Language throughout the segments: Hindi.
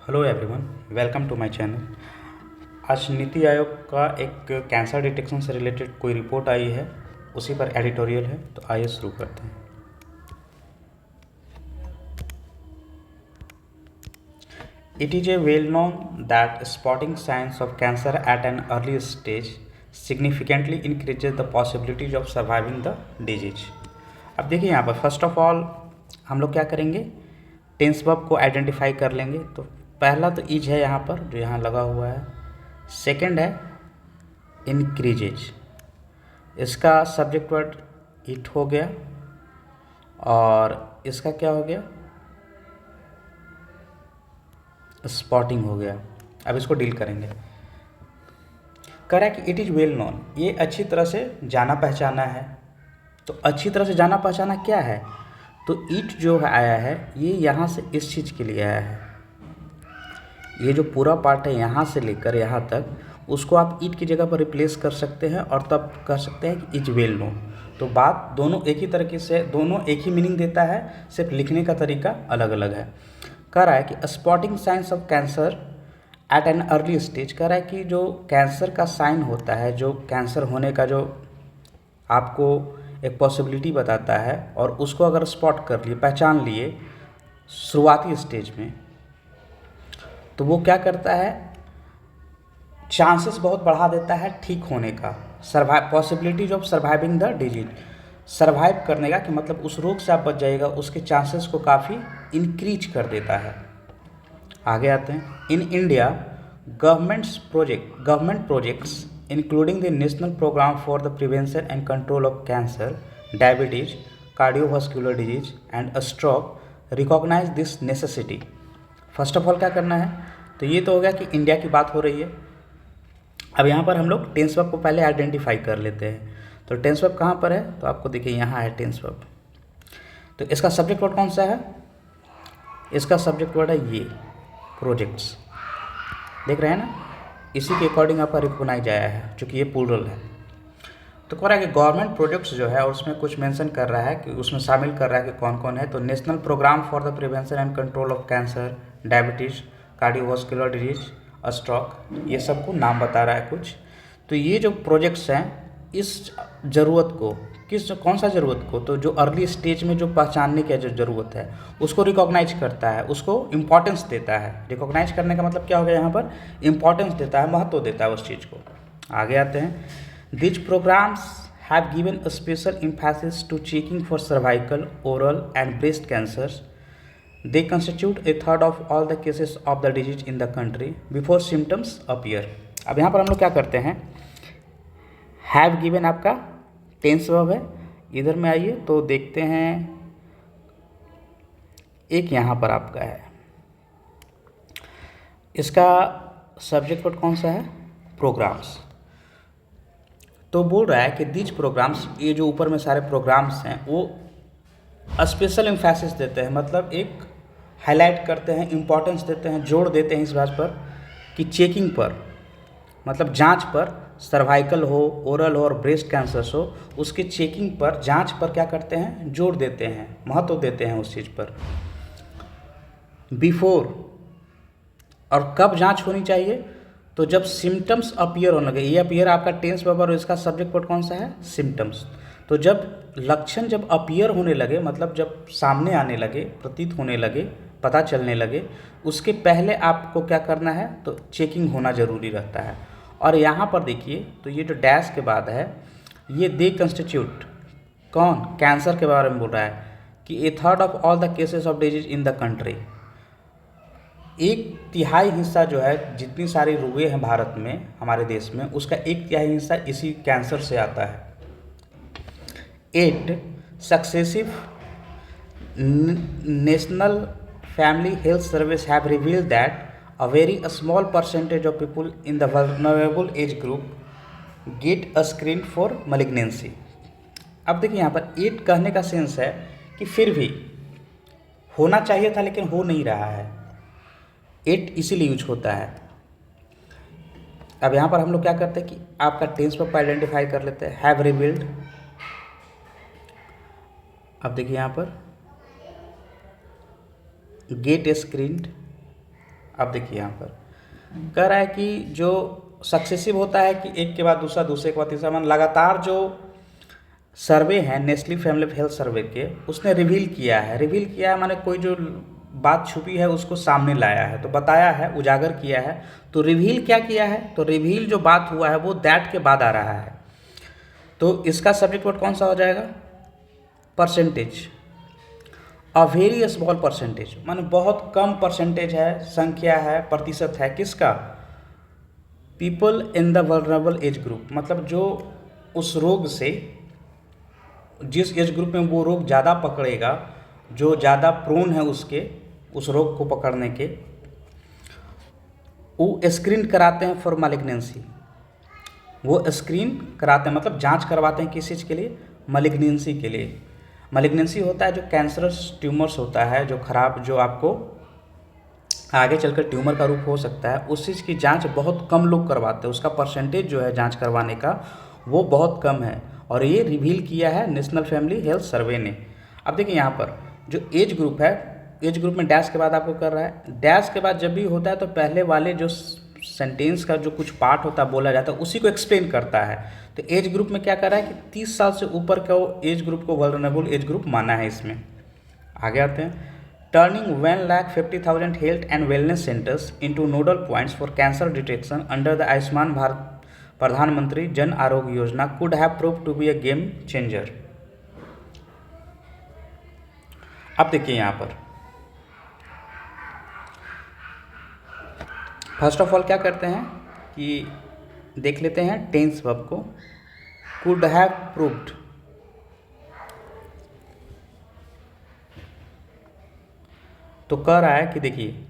Hello everyone, welcome to my channel. आज नीति आयोग का एक कैंसर डिटेक्शन से रिलेटेड कोई रिपोर्ट आई है, उसी पर एडिटोरियल है। तो आइए शुरू करते हैं। It is a well known that spotting signs of cancer at an early stage significantly increases the possibilities of surviving the disease. अब देखिए यहाँ पर फर्स्ट ऑफ ऑल हम लोग क्या करेंगे, टेंस वर्ब को आइडेंटिफाई कर लेंगे। तो पहला तो इज है यहाँ पर, जो यहाँ लगा हुआ है। सेकंड है इंक्रीजेज, इसका सब्जेक्ट वर्ड इट हो गया, और इसका क्या हो गया, स्पॉटिंग हो गया। अब इसको डील करेंगे। कह रहा है कि इट इज़ वेल नोन, ये अच्छी तरह से जाना पहचाना है। तो अच्छी तरह से जाना पहचाना क्या है, तो इट जो आया है ये यहाँ से इस चीज़ के लिए आया है। ये जो पूरा पार्ट है यहाँ से लेकर यहाँ तक, उसको आप इट की जगह पर रिप्लेस कर सकते हैं और तब कर सकते हैं कि इज वेल नोन। तो बात दोनों एक ही तरीके से, दोनों एक ही मीनिंग देता है, सिर्फ लिखने का तरीका अलग अलग है। कह रहा है कि spotting signs of cancer at an early stage. कह रहा है कि जो कैंसर का साइन होता है, जो कैंसर होने का जो आपको एक पॉसिबिलिटी बताता है, और उसको अगर स्पॉट कर लिए, पहचान लिए शुरुआती स्टेज में, तो वो क्या करता है, चांसेस बहुत बढ़ा देता है ठीक होने का, survive possibilities of surviving the disease, survive करने का, कि मतलब उस रोग से आप बच जाएगा, उसके चांसेस को काफ़ी इंक्रीज कर देता है। आगे आते हैं। In India government projects including the national programme for the prevention and control of cancer, diabetes, cardiovascular disease and stroke recognise this necessity. First of all क्या करना है, तो ये तो हो गया कि इंडिया की बात हो रही है। अब यहाँ पर हम लोग टेंस वर्ब को पहले आइडेंटिफाई कर लेते हैं। तो टेंस वर्ब कहाँ पर है, तो आपको देखिए यहाँ है टेंस वर्ब। तो इसका सब्जेक्ट वर्ड कौन सा है, इसका सब्जेक्ट वर्ड है ये प्रोजेक्ट्स। देख रहे हैं ना, इसी के अकॉर्डिंग आपका रिकॉग्नाइज आया है, चूँकि ये प्लूरल है। तो कह रहा है कि गवर्नमेंट प्रोजेक्ट्स जो है, और उसमें कुछ मेंशन कर रहा है कि उसमें शामिल कर रहा है कि कौन कौन है। तो national programme for the prevention and control of cancer, diabetes, cardiovascular disease, stroke, ये सब को नाम बता रहा है कुछ। तो ये जो प्रोजेक्ट्स हैं, इस ज़रूरत को, कौन सा ज़रूरत को, तो जो अर्ली स्टेज में जो पहचानने की जो ज़रूरत है उसको रिकॉग्नाइज करता है, उसको इम्पॉर्टेंस देता है। रिकॉग्नाइज करने का मतलब क्या हो गया, यहाँ पर इम्पॉर्टेंस देता है, महत्व देता है उस चीज़ को। आगे आते हैं। These programs have given a special emphasis to checking for cervical, oral and breast cancers. They constitute a third of all the cases of the disease in the country before symptoms appear. अब यहाँ पर हम लोग क्या करते हैं, have given आपका टेंस वर्ब है। इधर में आइए तो देखते हैं, एक यहाँ पर आपका है, इसका सब्जेक्ट वर्ड कौन सा है, प्रोग्राम्स। तो बोल रहा है कि दीज प्रोग्राम्स, ये जो ऊपर में सारे प्रोग्राम्स हैं, वो स्पेशल एम्फेसिस देते हैं, मतलब एक हाईलाइट करते हैं, इम्पोर्टेंस देते हैं, जोड़ देते हैं इस बात पर कि चेकिंग पर, मतलब जांच पर, सर्वाइकल हो, ओरल हो और ब्रेस्ट कैंसर्स हो, उसके चेकिंग पर, जांच पर क्या करते हैं, जोड़ देते हैं, महत्व देते हैं उस चीज़ पर। बिफोर, और कब जांच होनी चाहिए, तो जब सिम्टम्स अपीयर होने लगे। ये अपीयर आपका टेंस वर्ब, और इसका सब्जेक्ट वर्ड कौन सा है, सिम्टम्स। तो जब लक्षण जब अपीयर होने लगे, मतलब जब सामने आने लगे, प्रतीत होने लगे, पता चलने लगे, उसके पहले आपको क्या करना है, तो चेकिंग होना ज़रूरी रहता है। और यहाँ पर देखिए, तो ये जो डैश के बाद है, ये दे कंस्टिट्यूट, कौन, कैंसर के बारे में बोल रहा है कि a third of all the cases of disease in the country. एक तिहाई हिस्सा जो है, जितनी सारी रोगें हैं भारत में, हमारे देश में, उसका एक तिहाई हिस्सा इसी कैंसर से आता है। 8 successive national family health service have revealed that a very small percentage of people in the vulnerable age group get a screen for malignancy. अब देखिए यहाँ पर 8 कहने का सेंस है कि फिर भी होना चाहिए था लेकिन हो नहीं रहा है, 8 इसीलिए यूज होता है। अब यहाँ पर हम लोग क्या करते हैं कि आपका टेंस वर्ब आइडेंटिफाई कर लेते हैं, हैव रिवील्ड। अब देखिए यहाँ पर गेट स्क्रीन्ड, अब देखिए यहाँ पर कह रहा है कि जो सक्सेसिव होता है कि एक के बाद दूसरा, दूसरे के बाद तीसरा, मान लगातार जो सर्वे है नेस्ली फैमिली हेल्थ सर्वे के, उसने रिवील किया है माने कोई जो बात छुपी है उसको सामने लाया है, तो बताया है, उजागर किया है। तो रिवील क्या किया है, तो रिवील जो बात हुआ है वो दैट के बाद आ रहा है। तो इसका सब्जेक्ट वर्ड कौन सा हो जाएगा, percentage. A very small percentage माने बहुत कम परसेंटेज है, संख्या है, प्रतिशत है, किसका, people in the vulnerable age group, मतलब जो उस रोग से, जिस एज ग्रुप में वो रोग ज़्यादा पकड़ेगा, जो ज़्यादा प्रोन है उसके उस रोग को पकड़ने के, वो स्क्रीन कराते हैं फॉर मैलिग्नेंसी। वो स्क्रीन कराते हैं मतलब जांच करवाते हैं किस चीज़ के लिए, मैलिग्नेंसी के लिए। मैलिग्नेंसी होता है जो कैंसरस ट्यूमर्स होता है, जो खराब, जो आपको आगे चलकर ट्यूमर का रूप हो सकता है, उस चीज़ की जांच बहुत कम लोग करवाते हैं, उसका परसेंटेज जो है जांच करवाने का वो बहुत कम है, और ये रिवील किया है नेशनल फैमिली हेल्थ सर्वे ने। अब देखिए यहाँ पर जो एज ग्रुप है, एज ग्रुप में डैश के बाद आपको कर रहा है, डैश के बाद जब भी होता है तो पहले वाले जो सेंटेंस का जो कुछ पार्ट होता है बोला जाता है उसी को एक्सप्लेन करता है। तो एज ग्रुप में क्या कर रहा है कि 30 साल से ऊपर का एज ग्रुप को वल्नरेबल एज ग्रुप माना है इसमें। आगे आते हैं, turning 1,50,000 health and wellness centers into nodal points for cancer detection under the Ayushman Bharat प्रधानमंत्री Jan Arogya Yojana could have proved to be a game changer। अब देखिए यहाँ पर फर्स्ट ऑफ ऑल क्या करते हैं कि देख लेते हैं टेंस वर्ब को, could have proved, तो कह रहा है कि देखिए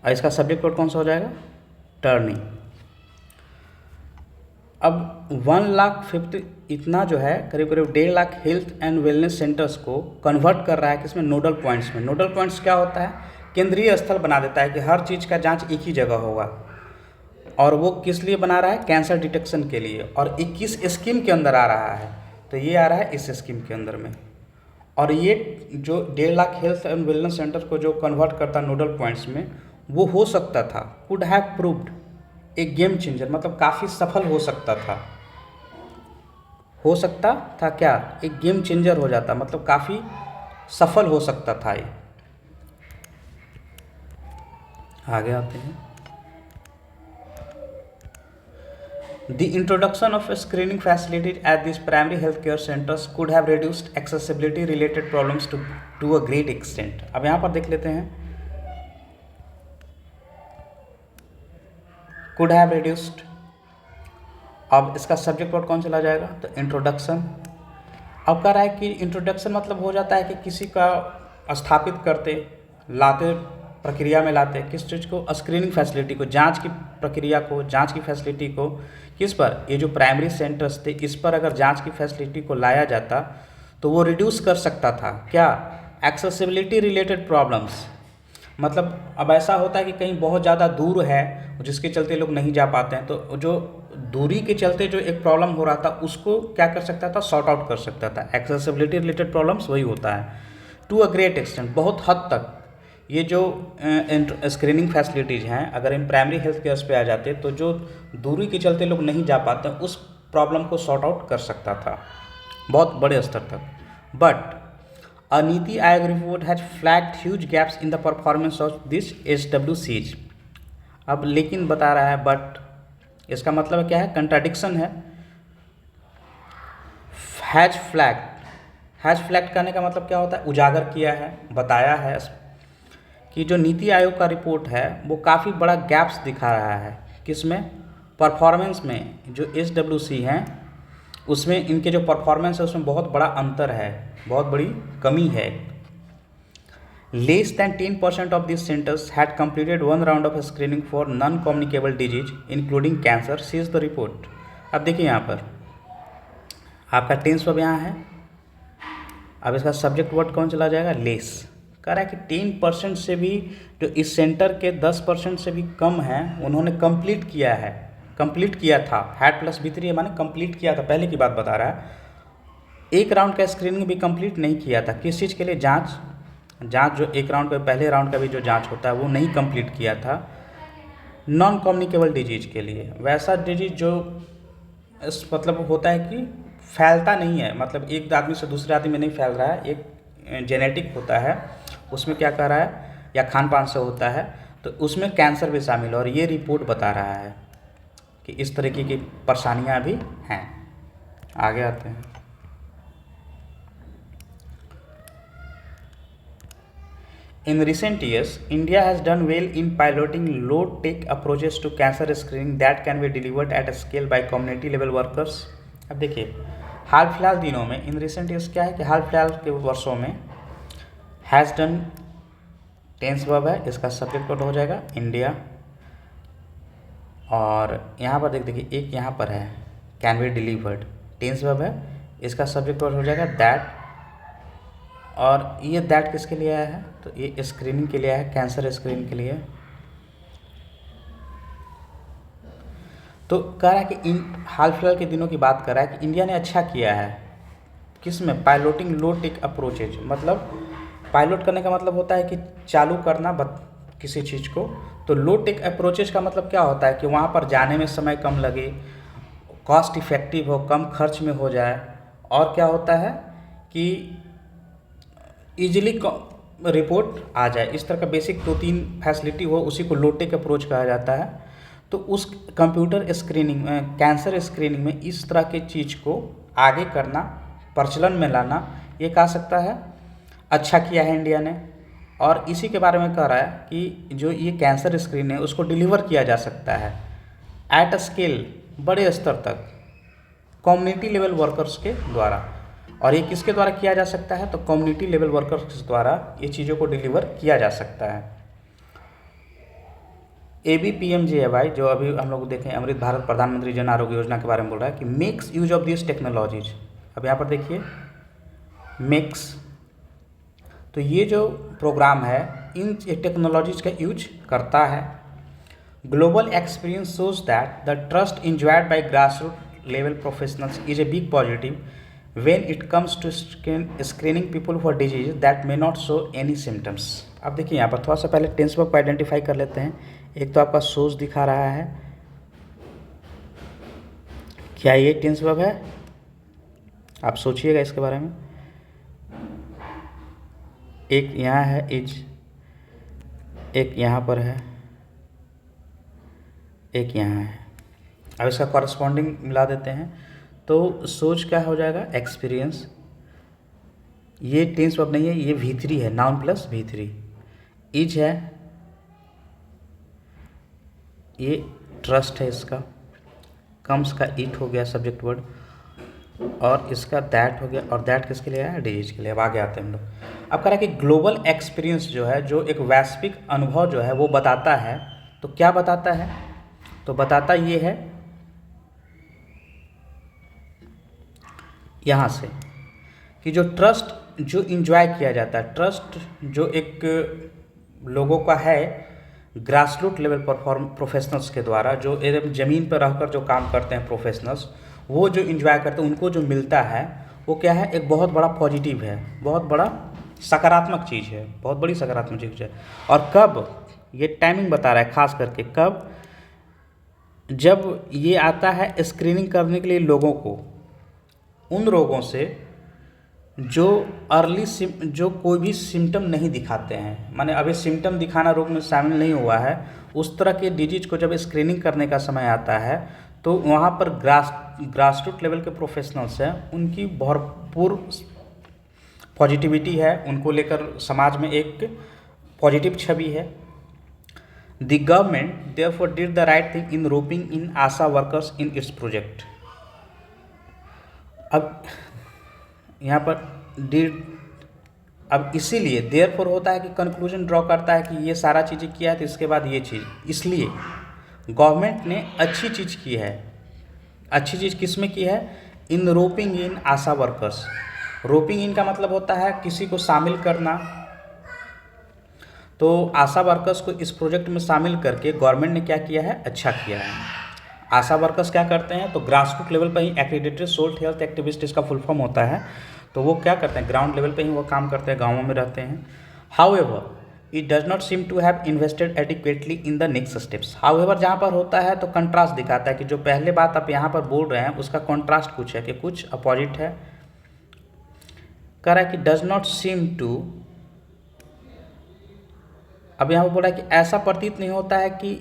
इसका सब्जेक्ट वर्ड कौन सा हो जाएगा, टर्निंग। अब 1,50,000 इतना जो है करीब करीब 1.5 lakh health and wellness centres को कन्वर्ट कर रहा है किसमें, नोडल पॉइंट्स में। नोडल पॉइंट्स क्या होता है, केंद्रीय स्थल बना देता है कि हर चीज़ का जांच एक ही जगह होगा, और वो किस लिए बना रहा है, कैंसर डिटेक्शन के लिए, और 21 स्कीम के अंदर आ रहा है। तो ये आ रहा है इस स्कीम के अंदर में, और ये जो 1.5 lakh health and wellness centre को जो कन्वर्ट करता नोडल पॉइंट्स में, वो हो सकता था, could have proved A game changer, मतलब काफ़ी सफल हो सकता था, हो सकता था क्या, एक गेम चेंजर हो जाता, मतलब काफ़ी सफल हो सकता था ये। आगे आते हैं, The introduction of screening facilities at these primary healthcare centers could have reduced accessibility related problems to a great extent। अब यहाँ पर देख लेते हैं, could have reduced, अब इसका सब्जेक्ट वर्ड कौन चला जाएगा, तो इंट्रोडक्शन। अब कह रहा है कि इंट्रोडक्शन मतलब हो जाता है कि किसी का स्थापित करते, लाते, प्रक्रिया में लाते, किस चीज़ को, स्क्रीनिंग फैसिलिटी को, जांच की प्रक्रिया को, जांच की फैसिलिटी को, किस पर, ये जो प्राइमरी सेंटर्स थे इस पर अगर जांच की फैसिलिटी को लाया जाता तो वो रिड्यूस कर सकता था क्या, एक्सेसिबिलिटी रिलेटेड प्रॉब्लम्स। मतलब अब ऐसा होता है कि कहीं बहुत ज़्यादा दूर है जिसके चलते लोग नहीं जा पाते हैं, तो जो दूरी के चलते जो एक प्रॉब्लम हो रहा था उसको क्या कर सकता था, सॉर्ट आउट कर सकता था। एक्सेसिबिलिटी रिलेटेड प्रॉब्लम्स वही होता है। टू अ ग्रेट एक्सटेंट, बहुत हद तक ये जो स्क्रीनिंग फैसिलिटीज़ हैं अगर इन प्राइमरी हेल्थ केयर्स पे आ जाते तो जो दूरी के चलते लोग नहीं जा पाते उस प्रॉब्लम को सॉर्ट आउट कर सकता था बहुत बड़े स्तर तक। But a NITI Aayog report has flagged huge gaps in the performance of this SWCs। अब लेकिन बता रहा है बट, इसका मतलब क्या है, कंट्राडिक्शन है। हैज फ्लैग्ड करने का मतलब क्या होता है, उजागर किया है, बताया है कि जो नीति आयोग का रिपोर्ट है वो काफ़ी बड़ा गैप्स दिखा रहा है, किसमें, परफॉर्मेंस में। जो SWC हैं उसमें इनके जो परफॉर्मेंस है उसमें बहुत बड़ा अंतर है, बहुत बड़ी कमी है। Less than 10% of this centres had completed 1 round of screening for non communicable disease including cancer, says the report. अब देखिए यहाँ पर आपका टेंस वर्ब यहाँ है, अब इसका सब्जेक्ट वर्ड कौन चला जाएगा, लेस। कह रहा है कि 10% से भी जो इस सेंटर के 10% से भी कम हैं उन्होंने कंप्लीट किया है, कंप्लीट किया था, हैड प्लस B3 माने कंप्लीट किया था, पहले की बात बता रहा है। एक राउंड का स्क्रीनिंग भी कंप्लीट नहीं किया था, किस चीज़ के लिए, जांच जांच जो एक राउंड का पहले राउंड का भी जो जांच होता है वो नहीं कंप्लीट किया था नॉन कम्युनिकेबल डिजीज के लिए। वैसा डिजीज जो मतलब होता है कि फैलता नहीं है, मतलब एक आदमी से दूसरे आदमी में नहीं फैल रहा है, एक जेनेटिक होता है उसमें क्या कर रहा है या खान पान से होता है, तो उसमें कैंसर भी शामिल है। और ये रिपोर्ट बता रहा है कि इस तरीके की परेशानियां भी हैं। आगे आते हैं। In recent years, India has done well in piloting low-tech approaches to cancer screening that can be delivered at a scale by community-level workers. अब देखिए, हाल फिलहाल दिनों में इन रिसेंट ईयर्स क्या है कि हाल फिलहाल के वर्षों में हैज़ डन टेंस वर्ब है, इसका सब्जेक्ट वर्ड हो जाएगा इंडिया। और यहाँ पर देखिए एक यहाँ पर है can be delivered, tense verb है, इसका सब्जेक्ट वर्ड हो जाएगा दैट। और ये दैट किसके लिए आया है, तो ये स्क्रीनिंग के लिए आया है, कैंसर स्क्रीनिंग के लिए। तो कह रहा है कि इन हाल फिलहाल के दिनों की बात कर रहा है कि इंडिया ने अच्छा किया है किस में, पायलटिंग लो टेक अप्रोचेज। मतलब पायलट करने का मतलब होता है कि चालू करना किसी चीज़ को। तो लो टेक अप्रोचेज का मतलब क्या होता है कि वहाँ पर जाने में समय कम लगे, कॉस्ट इफेक्टिव हो, कम खर्च में हो जाए, और क्या होता है कि ईजिली रिपोर्ट आ जाए। इस तरह का बेसिक 2-3 फैसिलिटी हो, उसी को लो टेक अप्रोच कहा जाता है। तो उस कंप्यूटर स्क्रीनिंग में, कैंसर स्क्रीनिंग में इस तरह की चीज़ को आगे करना, प्रचलन में लाना, ये कह सकता है अच्छा किया है इंडिया ने। और इसी के बारे में कह रहा है कि जो ये कैंसर स्क्रीन है उसको डिलीवर किया जा सकता है एट अ स्केल, बड़े स्तर तक, कम्युनिटी लेवल वर्कर्स के द्वारा। और ये किसके द्वारा किया जा सकता है, तो कम्युनिटी लेवल वर्कर्स द्वारा ये चीज़ों को डिलीवर किया जा सकता है। ABPMJAY जो अभी हम लोग देखें अमृत भारत प्रधानमंत्री जन आरोग्य योजना के बारे में बोल रहा है कि makes use of this technologies. अब यहाँ पर देखिए मेक्स, तो ये जो प्रोग्राम है इन टेक्नोलॉजीज का यूज करता है। Global experience shows that the trust enjoyed bye grassroot level professionals is a big positive when it comes to screening people for disease that may not show any symptoms। अब देखिए यहाँ पर थोड़ा सा पहले टेंस वर्ब को आइडेंटिफाई कर लेते हैं। एक तो आपका सोच दिखा रहा है, क्या ये टेंस वर्ब है, आप सोचिएगा इसके बारे में। एक यहाँ है इज, एक यहाँ पर है, एक यहाँ है। अब इसका कॉरस्पॉन्डिंग मिला देते हैं तो सोच क्या हो जाएगा, एक्सपीरियंस। ये टेंस वर्ब नहीं है, ये V3 है, नाउन प्लस V3। इज है, ये ट्रस्ट है इसका, कम्स का इट हो गया सब्जेक्ट वर्ड, और इसका दैट हो गया। और दैट किसके लिए है, डिजीज के लिए। अब आगे आते हैं हम लोग। अब कह रहा है कि ग्लोबल एक्सपीरियंस जो है, जो एक वैश्विक अनुभव जो है वो बताता है। तो क्या बताता है, तो बताता ये है यहाँ से कि जो ट्रस्ट जो इंजॉय किया जाता है, ट्रस्ट जो एक लोगों का है ग्रासरूट लेवल प्रोफेशनल्स के द्वारा, जो एकदम ज़मीन पर रहकर जो काम करते हैं प्रोफेशनल्स, वो जो इंजॉय करते हैं, उनको जो मिलता है वो क्या है, एक बहुत बड़ा पॉजिटिव है, बहुत बड़ा सकारात्मक चीज़ है, बहुत बड़ी सकारात्मक चीज़ है। और कब, ये टाइमिंग बता रहा है खास करके, कब, जब ये आता है स्क्रीनिंग करने के लिए लोगों को, उन रोगों से जो जो कोई भी सिम्टम नहीं दिखाते हैं, माने अभी सिम्टम दिखाना रोग में शामिल नहीं हुआ है, उस तरह के डिजीज को जब स्क्रीनिंग करने का समय आता है तो वहाँ पर ग्रासरूट लेवल के प्रोफेशनल्स हैं, उनकी भरपूर पॉजिटिविटी है, उनको लेकर समाज में एक पॉजिटिव छवि है। The government therefore did the right thing in roping in Asha workers in its project. अब यहाँ पर डिड, अब इसीलिए देयरफॉर होता है कि कंक्लूजन ड्रॉ करता है कि ये सारा चीज़ें किया है तो इसके बाद ये चीज़, इसलिए गवर्नमेंट ने अच्छी चीज़ की है। अच्छी चीज़ किस में की है, इन रोपिंग इन आशा वर्कर्स। रोपिंग इन का मतलब होता है किसी को शामिल करना, तो आशा वर्कर्स को इस प्रोजेक्ट में शामिल करके गवर्नमेंट ने क्या किया है, अच्छा किया है। आशा वर्कर्स क्या करते हैं, तो ग्रासरूट लेवल पर ही एक्रीडेटेड सोल्ट हेल्थ एक्टिविस्ट इसका फुल फॉर्म होता है। तो वो क्या करते हैं, ग्राउंड लेवल पे ही वो काम करते हैं, गाँवों में रहते हैं। However, it does not seem to have invested adequately in the next steps. However, जहाँ पर होता है तो कंट्रास्ट दिखाता है कि जो पहले बात आप यहाँ पर बोल रहे हैं उसका कंट्रास्ट कुछ है कि कुछ अपोजिट है। कह रहा है कि डज नॉट सीम टू, अब यहाँ पर बोला है कि ऐसा प्रतीत नहीं होता है कि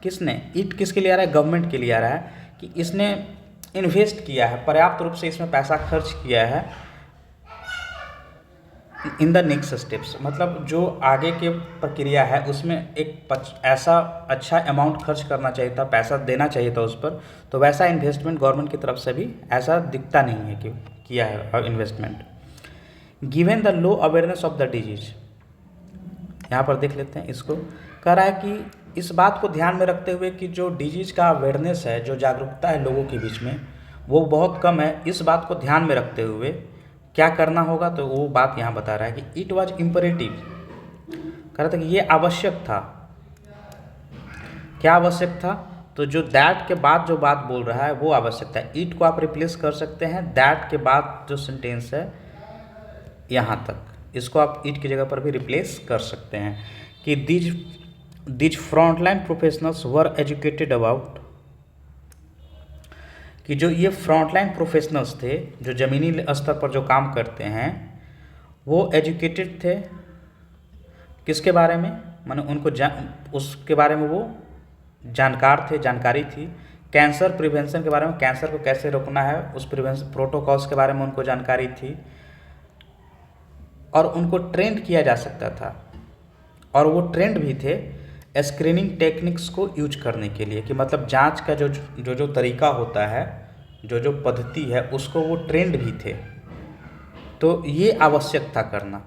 किसने, इट किसके लिए आ रहा है, गवर्नमेंट के लिए आ रहा है, कि इसने इन्वेस्ट किया है, पर्याप्त रूप से इसमें पैसा खर्च किया है इन द नेक्स्ट स्टेप्स, मतलब जो आगे की प्रक्रिया है उसमें एक ऐसा अच्छा अमाउंट खर्च करना चाहिए था, पैसा देना चाहिए था उस पर, तो वैसा इन्वेस्टमेंट गवर्नमेंट की तरफ से भी ऐसा दिखता नहीं है कि किया है investment. Given the low awareness of the disease, यहाँ पर देख लेते हैं इसको। कह रहा है कि इस बात को ध्यान में रखते हुए कि जो डिजीज का अवेयरनेस है, जो जागरूकता है लोगों के बीच में, वो बहुत कम है। इस बात को ध्यान में रखते हुए क्या करना होगा, तो वो बात यहाँ बता रहा है कि इट वॉज इम्परेटिव, कह रहा था कि ये आवश्यक था। क्या आवश्यक था, तो जो दैट के बाद जो बात बोल रहा है वो आवश्यक था। इट को आप रिप्लेस कर सकते हैं दैट के बाद जो सेंटेंस है यहाँ तक, इसको आप इट की जगह पर भी रिप्लेस कर सकते हैं कि these frontline professionals were educated about, कि जो ये फ्रंटलाइन प्रोफेशनल्स थे जो ज़मीनी स्तर पर जो काम करते हैं, वो एजुकेटेड थे किसके बारे में, माने उनको उसके बारे में वो जानकार थे, जानकारी थी। कैंसर प्रिवेंशन के बारे में, कैंसर को कैसे रोकना है उस प्रिवेंशन प्रोटोकॉल्स के बारे में उनको जानकारी थी, और उनको ट्रेंड किया जा सकता था, और वो ट्रेंड भी थे स्क्रीनिंग टेक्निक्स को यूज करने के लिए, कि मतलब जांच का जो तरीका होता है, जो पद्धति है, उसको वो ट्रेंड भी थे, तो ये आवश्यक था करना।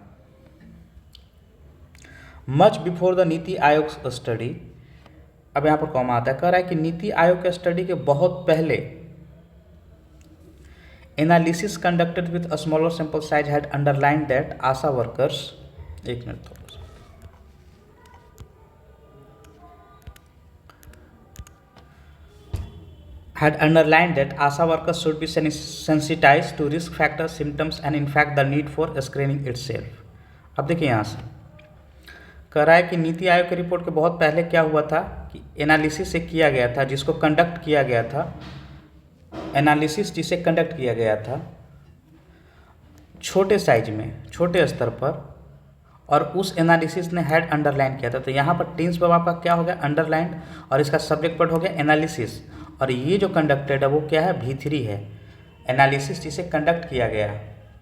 मच बिफोर द नीति आयोग स्टडी, अब यहाँ पर कॉमा आता है, कह रहा है कि नीति आयोग के स्टडी के बहुत पहले analysis conducted with a smaller sample size had underline that Asha workers, एक मिनट थोड़ा सा, had underlined that ASHA workers should be sensitized to risk factors, symptoms and in fact the need for screening itself. अब देखिए यहाँ से कह रहा है कि नीति आयोग की रिपोर्ट के बहुत पहले क्या हुआ था कि एनालिसिस से किया गया था, जिसको कंडक्ट किया गया था, एनालिसिस जिसे कंडक्ट किया गया था छोटे साइज में, छोटे स्तर पर, और उस एनालिसिस ने हैड अंडरलाइन किया था। तो यहाँ पर टेंस वर्ब आपका क्या हो गया, अंडरलाइन, और इसका सब्जेक्ट वर्ड हो गया एनालिसिस, और ये जो कंडक्टेड है वो क्या है, V3 है। एनालिसिस जिसे कंडक्ट किया गया,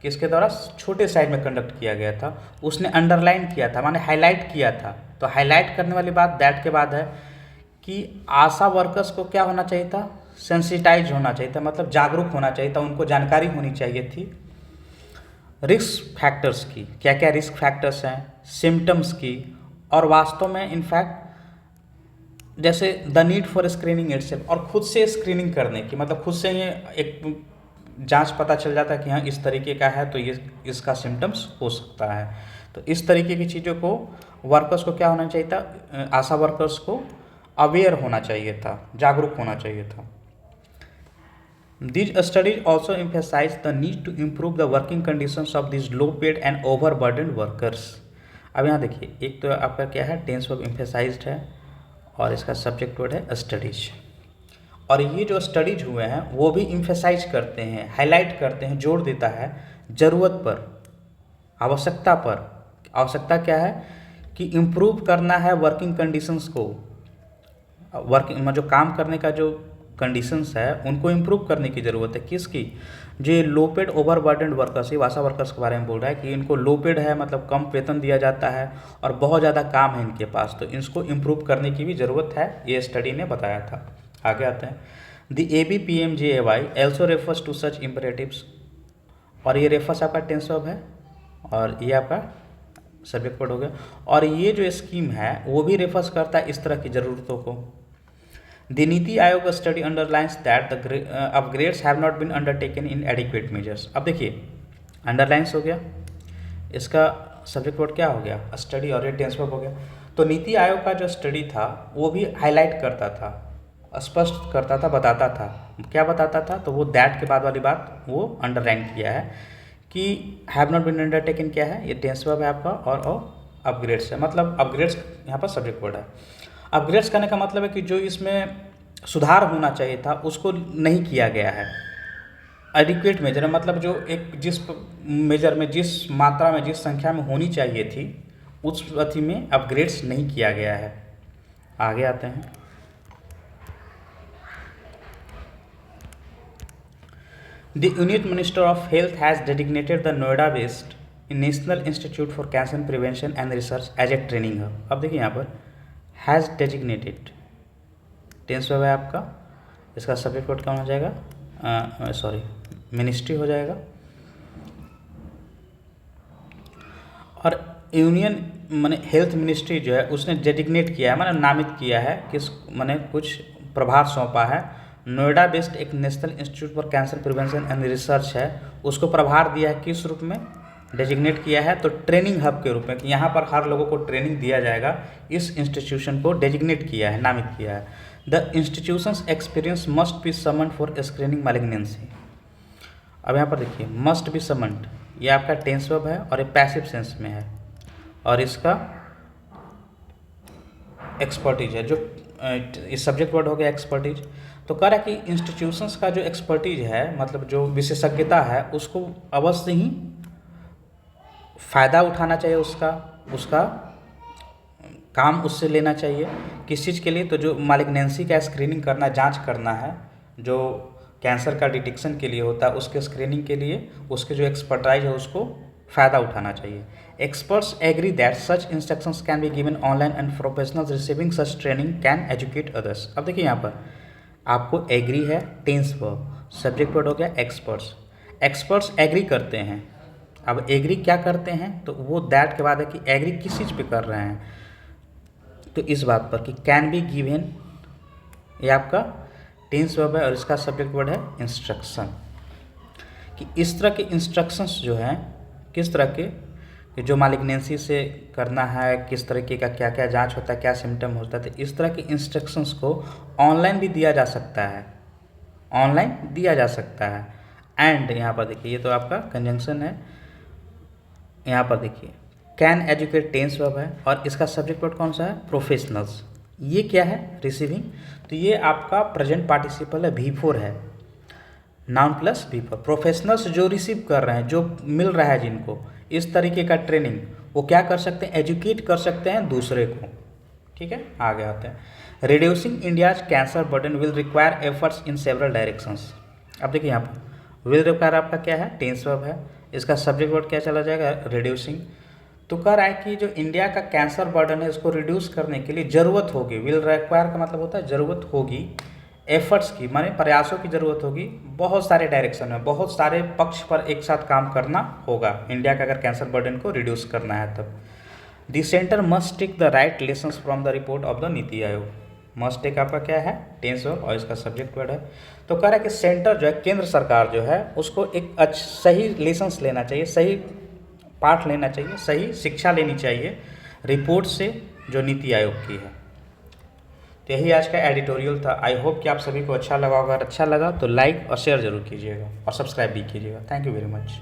किसके द्वारा, छोटे साइज में कंडक्ट किया गया था, उसने अंडरलाइन किया था, माने हाईलाइट किया था। तो हाईलाइट करने वाली बात दैट के बाद है कि आशा वर्कर्स को क्या होना चाहिए था, सेंसिटाइज होना चाहिए था, मतलब जागरूक होना चाहिए था, उनको जानकारी होनी चाहिए थी रिस्क फैक्टर्स की, क्या क्या रिस्क फैक्टर्स हैं, सिम्टम्स की, और वास्तव में इनफैक्ट जैसे the need for screening itself, और खुद से स्क्रीनिंग करने की, मतलब खुद से ये एक जांच पता चल जाता है कि हाँ इस तरीके का है तो ये इसका सिम्टम्स हो सकता है। तो इस तरीके की चीज़ों को वर्कर्स को क्या होना चाहिए था, आशा वर्कर्स को अवेयर होना चाहिए था, जागरूक होना चाहिए था। These studies also emphasize the need to improve the working conditions of these low paid and overburdened workers. अब यहाँ देखिए, एक तो आपका क्या है, टेंस वर्ब एम्फेसाइज्ड है, और इसका सब्जेक्ट वर्ड है स्टडीज, और ये जो स्टडीज हुए हैं वो भी एम्फेसाइज करते हैं, हाईलाइट करते हैं, जोर देता है ज़रूरत पर, आवश्यकता पर। आवश्यकता क्या है कि इम्प्रूव करना है वर्किंग कंडीशंस को, वर्किंग में जो काम करने का जो कंडीशंस है उनको इम्प्रूव करने की ज़रूरत है। किसकी, जो लो पेड ओवरबर्डन वर्कर्स, ये आशा वर्कर्स के बारे में बोल रहा है कि इनको लो पेड है, मतलब कम वेतन दिया जाता है और बहुत ज़्यादा काम है इनके पास, तो इसको इम्प्रूव करने की भी ज़रूरत है, ये स्टडी ने बताया था। आगे आते हैं, the ABPMJAY also refers to such imperatives, और ये रेफर्स आपका टेंस वर्ब है, और ये आपका सब्जेक्ट वर्ड हो गया, और ये जो स्कीम है वो भी रेफर्स करता है इस तरह की ज़रूरतों को। The NITI Aayog study underlines that the upgrades have not been undertaken in adequate measures. अब देखिए, अंडरलाइंस हो गया, इसका सब्जेक्ट वर्ड क्या हो गया, स्टडी, और ये टेंस वर्ब हो गया। तो नीति आयोग का जो स्टडी था वो भी हाईलाइट करता था, स्पष्ट करता था, बताता था। क्या बताता था, तो वो दैट के बाद वाली बात वो अंडरलाइन किया है कि हैव नॉट बीन अंडरटेकन क्या है, ये टेंस वर्ब है आपका, और अपग्रेड्स है, मतलब अपग्रेड्स यहाँ पर सब्जेक्ट वर्ड है। अपग्रेड्स करने का मतलब है कि जो इसमें सुधार होना चाहिए था उसको नहीं किया गया है। एडिक्वेट मेजर मतलब जो एक जिस मेजर में, जिस मात्रा में, जिस संख्या में होनी चाहिए थी उस अथी में अपग्रेड्स नहीं किया गया है। आगे आते हैं। The union minister of health has designated the Noida based national institute for cancer prevention and research as a training hub. अब देखिए यहाँ पर हैज़ डेजिग्नेटेड टेंस वर्ब है आपका, इसका सब्जेक्ट वर्ड कौन हो जाएगा, सॉरी मिनिस्ट्री हो जाएगा। और यूनियन माने हेल्थ मिनिस्ट्री जो है उसने डेजिग्नेट किया है, माने नामित किया है, किस माने कुछ प्रभार सौंपा है। नोएडा बेस्ड एक national institute for cancer prevention and research है, उसको प्रभार दिया है, किस रूप में डेजिग्नेट किया है, तो ट्रेनिंग हब के रूप में, कि यहाँ पर हर लोगों को ट्रेनिंग दिया जाएगा, इस इंस्टीट्यूशन को डेजिग्नेट किया है, नामित किया है। The institutions experience must be summoned for screening malignancy. अब यहाँ पर देखिए मस्ट बी समन्ड, ये आपका टेंस वर्ब है और ये पैसिव सेंस में है, और इसका एक्सपर्टीज है, जो इस सब्जेक्ट वर्ड हो गया एक्सपर्टीज। तो कह रहा है कि इंस्टीट्यूशंस का जो एक्सपर्टीज है, मतलब जो विशेषज्ञता है, उसको अवश्य ही फ़ायदा उठाना चाहिए, उसका काम उससे लेना चाहिए। किस चीज़ के लिए, तो जो मैलिग्नेंसी का स्क्रीनिंग करना, जांच करना है, जो कैंसर का डिटेक्शन के लिए होता है, उसके स्क्रीनिंग के लिए उसके जो एक्सपर्टाइज है उसको फ़ायदा उठाना चाहिए। Experts agree that such instructions can be given online and professionals receiving such training can educate others. अब देखिए यहाँ पर आपको एग्री है, टेंस वर्ब, सब्जेक्ट वर्ड हो गया एक्सपर्ट्स। एक्सपर्ट्स एग्री करते हैं। अब एग्री क्या करते हैं, तो वो दैट के बाद है कि एग्री किस चीज़ पे कर रहे हैं, तो इस बात पर कि कैन बी गिवन, ये आपका टेंस वर्ब है और इसका सब्जेक्ट वर्ड है इंस्ट्रक्शन। कि इस तरह के इंस्ट्रक्शंस जो हैं, किस तरह के, कि जो मैलिग्नेंसी से करना है, किस तरीके का क्या क्या जांच होता है, क्या सिम्टम होता है, तो इस तरह के इंस्ट्रक्शंस को ऑनलाइन भी दिया जा सकता है, ऑनलाइन दिया जा सकता है। एंड यहाँ पर देखिए, ये तो आपका कंजंक्शन है, यहाँ पर देखिए कैन एजुकेट टेंस वर्ब है और इसका सब्जेक्ट वर्ड कौन सा है, प्रोफेशनल्स। ये क्या है, रिसीविंग, तो ये आपका प्रेजेंट पार्टिसिपल है, V4 है, नाउन प्लस V4। प्रोफेशनल्स जो रिसीव कर रहे हैं, जो मिल रहा है जिनको इस तरीके का ट्रेनिंग, वो क्या कर सकते हैं, एजुकेट कर सकते हैं दूसरे को। ठीक है, आगे आते हैं। Reducing India's cancer burden will require efforts in several directions. अब देखिए यहाँ पर विल रिक्वायर आपका क्या है, टेंस वर्ब है, इसका सब्जेक्ट वर्ड क्या चला जाएगा, रिड्यूसिंग। तो कह रहा है कि जो इंडिया का कैंसर बर्डन है उसको रिड्यूस करने के लिए ज़रूरत होगी, विल रिक्वायर का मतलब होता है ज़रूरत होगी, एफर्ट्स की माने प्रयासों की ज़रूरत होगी, बहुत सारे डायरेक्शन में, बहुत सारे पक्ष पर एक साथ काम करना होगा इंडिया का, अगर कैंसर बर्डन को रिड्यूस करना है तब। The centre must take the right lessons from the report of the NITI Aayog. Must take आपका क्या है, टेंस वर्ब और इसका सब्जेक्ट वर्ड है। तो कह रहा है कि सेंटर जो है, केंद्र सरकार जो है, उसको एक सही लेसन्स लेना चाहिए, सही पाठ लेना चाहिए, सही शिक्षा लेनी चाहिए रिपोर्ट से जो नीति आयोग की है। तो यही आज का एडिटोरियल था। आई होप कि आप सभी को अच्छा लगा होगा। अगर अच्छा लगा तो लाइक और शेयर जरूर कीजिएगा और सब्सक्राइब भी कीजिएगा। Thank you very much.